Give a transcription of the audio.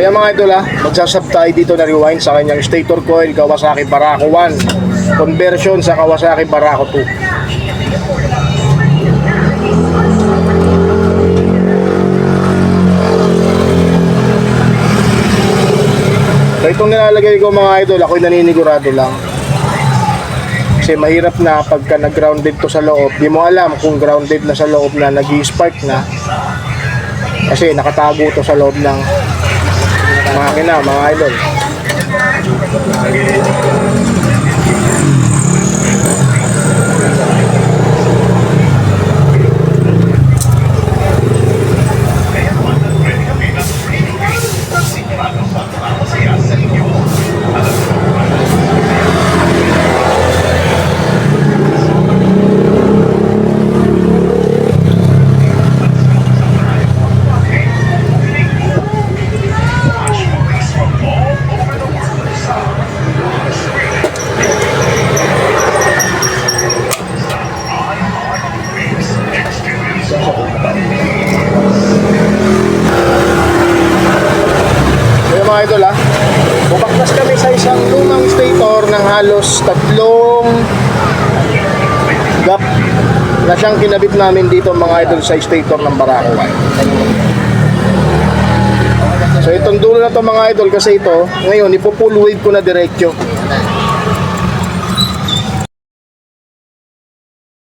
Kaya mga idol magsasab tayo dito na rewind sa kanyang stator coil Kawasaki Barako 1 conversion sa Kawasaki Barako 2. So itong nilalagay ko mga idol, ako'y naninigurado lang. Kasi mahirap na pagka nag-grounded to sa loob, di mo alam kung grounded na sa loob na nag-i-spark na. Kasi nakatago to sa loob ng makina mga idol. Kaya mga idol bubaktas kami sa isang lumang stator ng halos 3 gap na siyang kinabit namin dito mga idol sa stator ng Barako 1. So itong dulo na to mga idol kasi ito ngayon ipo-full wave ko na diretso.